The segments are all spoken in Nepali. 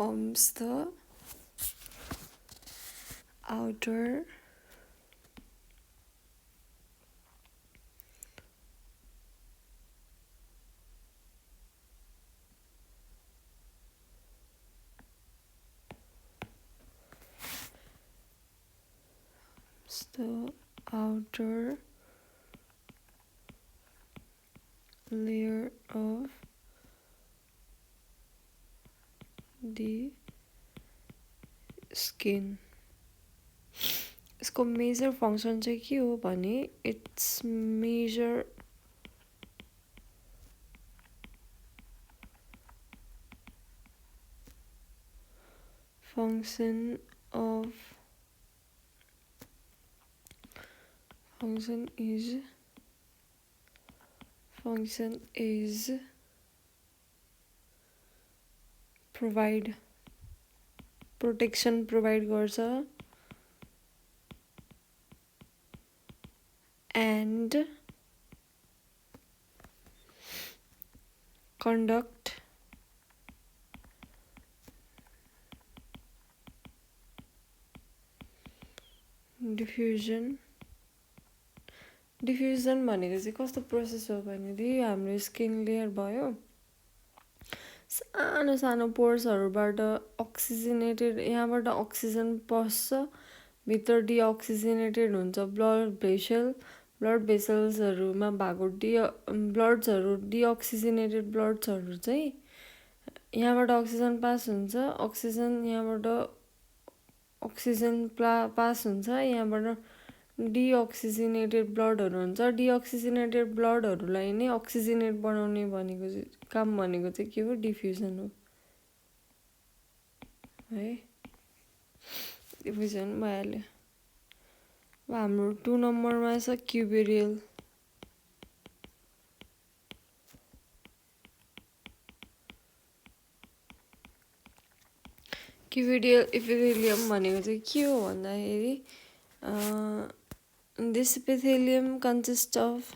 forms the outer layer of the skin. यसको मेजर फंक्सन चाहिँ के हो भने it's major function is provide protection provide गर्छ and conduct diffusion भनेको चाहिँ कस्तो प्रोसेस हो भनेदेखि हाम्रो स्किन लेयर भयो सानो सानो पोर्सहरुबाट अक्सिजनेटेड यहाँबाट अक्सिजन पस्छ भित्र डिअक्सिजनेटेड हुन्छ ब्लड भेसल्सहरुमा भएको ब्लड्सहरु डिअक्सिजनेटेड ब्लड्सहरु चाहिँ यहाँबाट अक्सिजन पास हुन्छ यहाँबाट अक्सिजन पास हुन्छ यहाँबाट डिअक्सिजनेटेड ब्लडहरु हुन्छ डिअक्सिजनेटेड ब्लडहरुलाई नै अक्सिजनेट बनाउने काम भनेको चाहिँ के हो डिफ्युजन हो है डिफ्युजन भइहाल्यो अब हाम्रो 2 नम्बरमा छ क्युबेरियल Cuboidal epithelium भनेको चाहिँ के हो भन्दाखेरि this epithelium consists of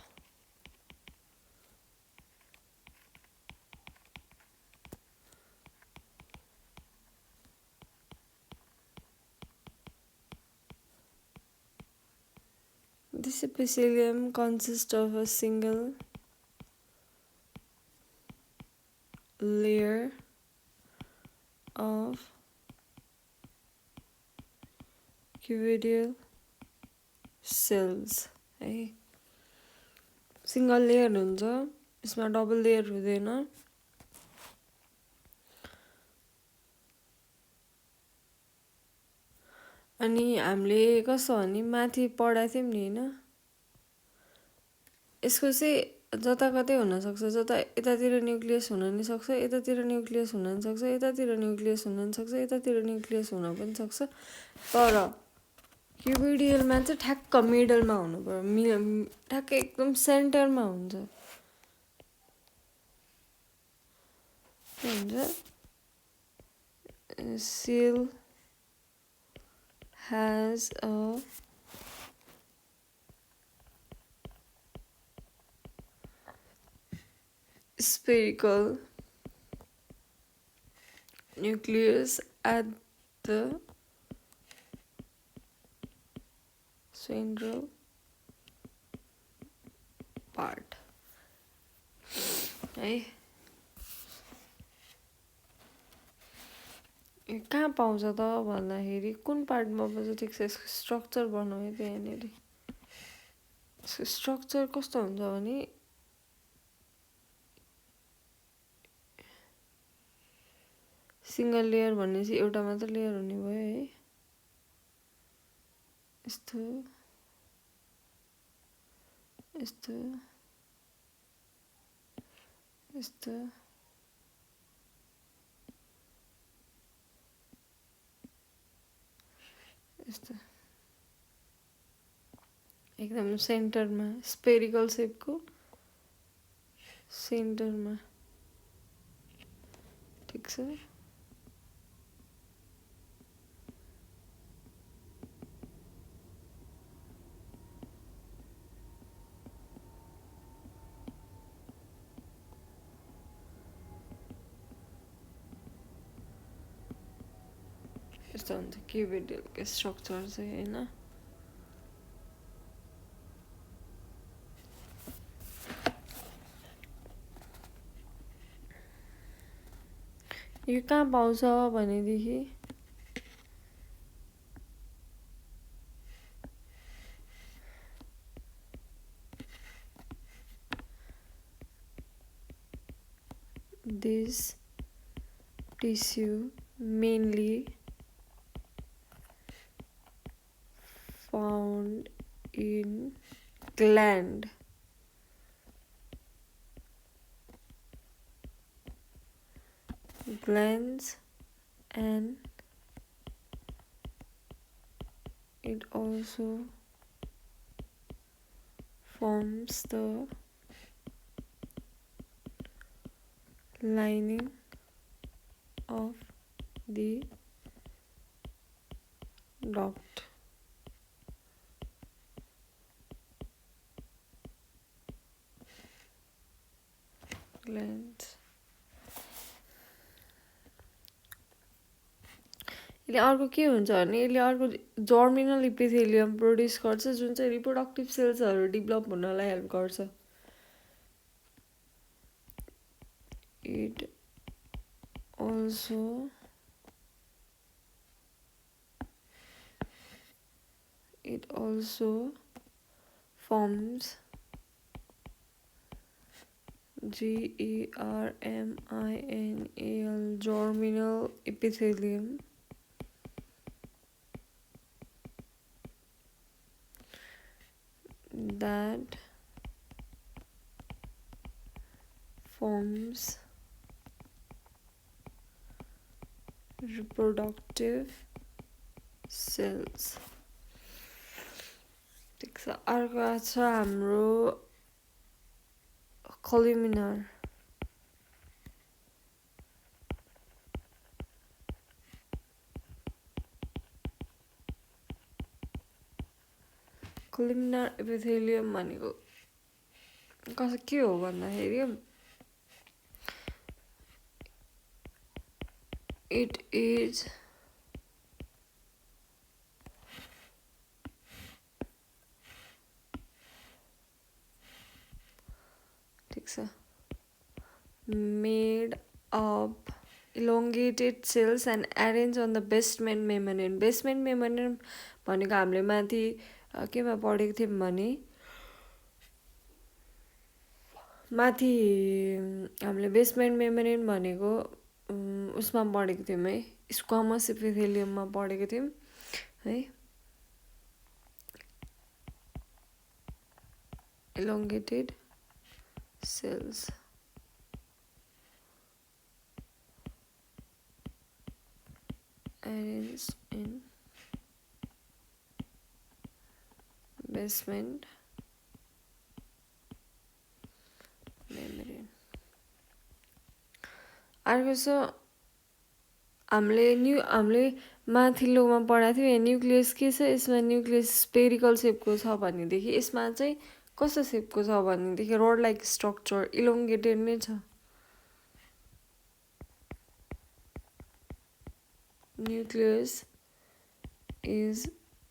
a single layer of cuboidal cells है सिंगल लेयर हुन्छ यसमा डबल लेयर हुँदैन अनि हामीले कसो भने माथि पढाएको थियौं नि हैन यसको चाहिँ जताकतै हुन सक्छ जता यतातिर न्यूक्लियस हुन नि सक्छ यतातिर न्यूक्लियस हुन नि सक्छ यतातिर न्यूक्लियस हुन नि सक्छ यतातिर न्यूक्लियस हुन पनि सक्छ तर क्युबोइडलमा चाहिँ ठ्याक्क मिडलमा हुनु पर्यो ठ्याक्क एकदम सेन्टरमा हुन्छ cell has a spherical nucleus at the central part है कहाँ पाउँछ त भन्दाखेरि कुन पार्टमा पाउँछ ठिक छ यसको स्ट्रक्चर बनाउने त यहाँनेर यसको स्ट्रक्चर कस्तो हुन्छ भने सिंगल लेयर भन्ने चाहिँ एउटा मात्र लेयर हुने भयो है यस्तो यस्तो यस्तो यस्तो एकदम सेन्टरमा स्फेरिकल शेपको सेन्टरमा ठीक छ यस्तो हुन्छ क्युबिडलको स्ट्रक्चर चाहिँ हैन। यो कहाँ पाउँछ भनेदेखि this tissue mainly found in glands and it also forms the lining of the duct. Glands. यसले अर्को के हुन्छ भने यसले अर्को जर्मिनल इपिथेलियम प्रोड्युस गर्छ जुन चाहिँ रिप्रोडक्टिभ सेल्सहरू डेभलप हुनलाई हेल्प गर्छ। It also forms GERMINAL germinal epithelium that forms reproductive cells. ठिक छ। अर्को छ हाम्रो columnar. columnar epithelium भनेको कसो के हो भन्दाखेरि it is ठिक छ made up elongated cells and arranged on the basement membrane. Basement membrane भनेको हामीले माथि केमा पढेको थियौं भने माथि हामीले बेसमेन्ट मेम्ब्रेन भनेको उसमा पढेको थियौं है स्क्वामस एपिथेलियममा पढेको थियौं है elongated cells arranged in basement membrane. अर्को छ हामीले माथिल्लोमा पढाएको थियो न्यूक्लियस के छ यसमा न्यूक्लियस स्पेरिकल शेपको छ भनेदेखि यसमा चाहिँ कस्तो शेपको छ भनेदेखि रोड लाइक स्ट्रक्चर इलोंगेटेड नै छ। Nucleus is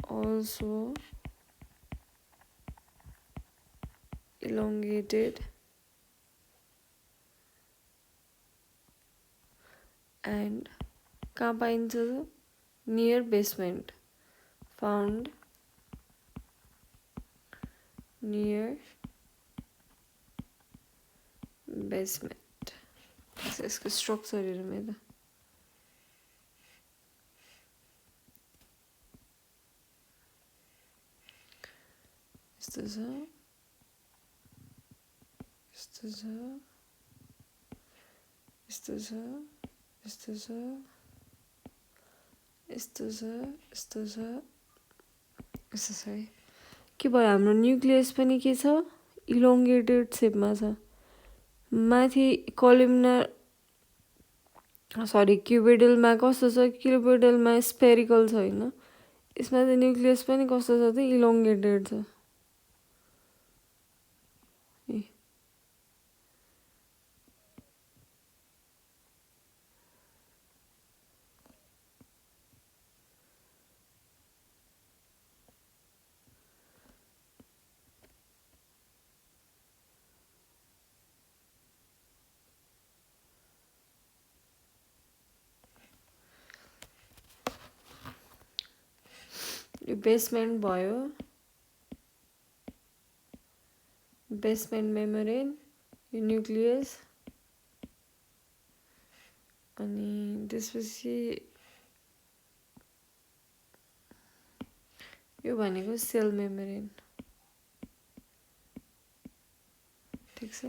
also elongated and कहाँ पाइन्छ near basement found near basement. यसको स्ट्रक्चर हेरौँ त यस्तो छ यस्तो छ यस्तो छ यस्तो छ यस्तो छ यस्तो छ यस्तो छ है के भयो हाम्रो न्यूक्लियस पनि के छ इलोंगेटेड शेपमा छ माथि कलुमनर सरी क्युबिडलमा कस्तो छ क्युबिडलमा स्पेरिकल छ हैन यसमा चाहिँ न्यूक्लियस पनि कस्तो छ त इलोंगेटेड छ बेसमेन्ट भयो, बेसमेन्ट मेम्ब्रेन, यो न्यूक्लियस, अनि त्यसपछि यो भनेको सेल मेम्ब्रेन। ठीक छ।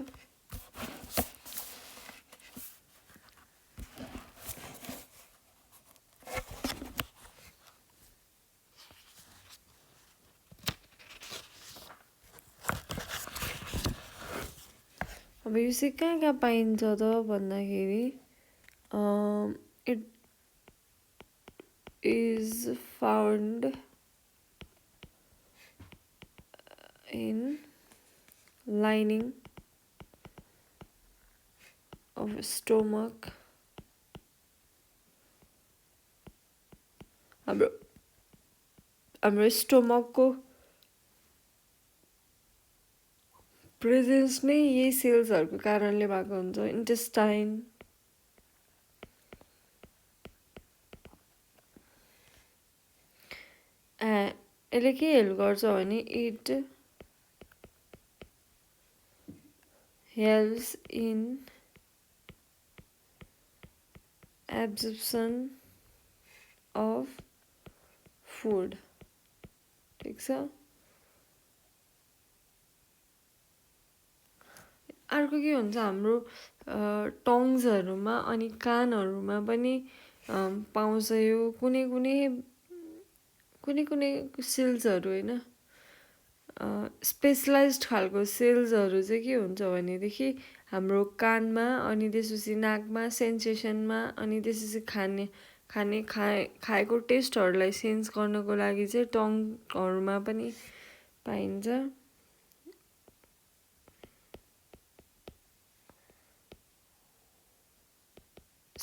अब यो चाहिँ कहाँ पाइन्छ त भन्दाखेरि it is found in lining of stomach. हाम्रो स्टोमकको प्रेजेन्स नै यही सेल्सहरूको कारणले भएको हुन्छ। इन्टेस्टाइन, यसले के हेल्प गर्छ भने it helps in absorption of food. ठीक छ। अर्को के हुन्छ हाम्रो टङ्ग्सहरूमा अनि कानहरूमा पनि पाउँछ यो कुनै सेल्सहरू होइन। स्पेसलाइज्ड खालको सेल्सहरू चाहिँ के हुन्छ भनेदेखि हाम्रो कानमा अनि त्यसपछि नाकमा सेन्सेसनमा अनि त्यसपछि खाएको टेस्टहरूलाई सेन्स गर्नको लागि चाहिँ टङ्गहरूमा पनि पाइन्छ।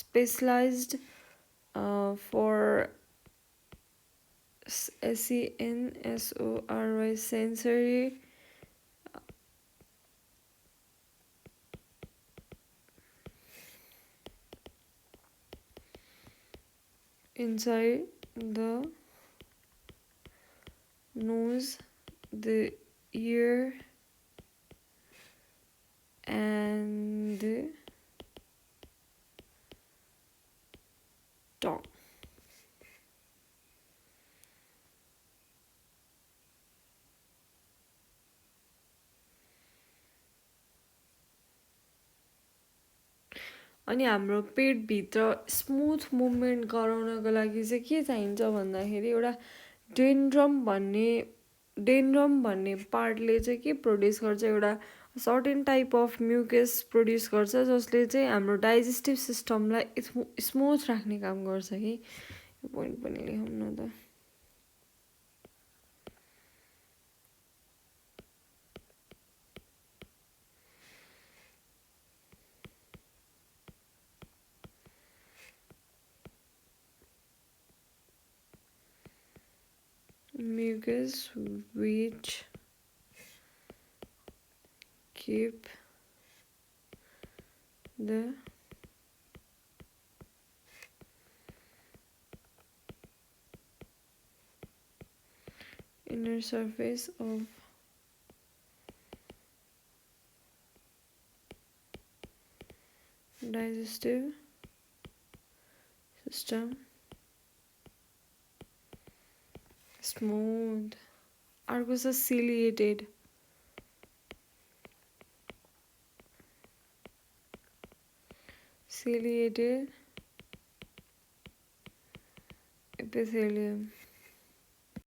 Specialized for SENSORY sensory inside the nose, the ear, and the tongue. अनि हाम्रो पेटभित्र स्मुथ मुभमेन्ट गराउनको लागि चाहिँ के चाहिन्छ भन्दाखेरि एउटा डेन्ड्रम भन्ने पार्टले चाहिँ के प्रोड्युस गर्छ, एउटा certain type of mucus produce गर्छ जसले चाहिँ हाम्रो डाइजेस्टिभ सिस्टमलाई स्मुथ राख्ने काम गर्छ कि। यो पोइन्ट पनि लेखौँ न त। Mucus which keep the inner surface of digestive system smooth. अर्को छ ciliated. Ciliated epithelium.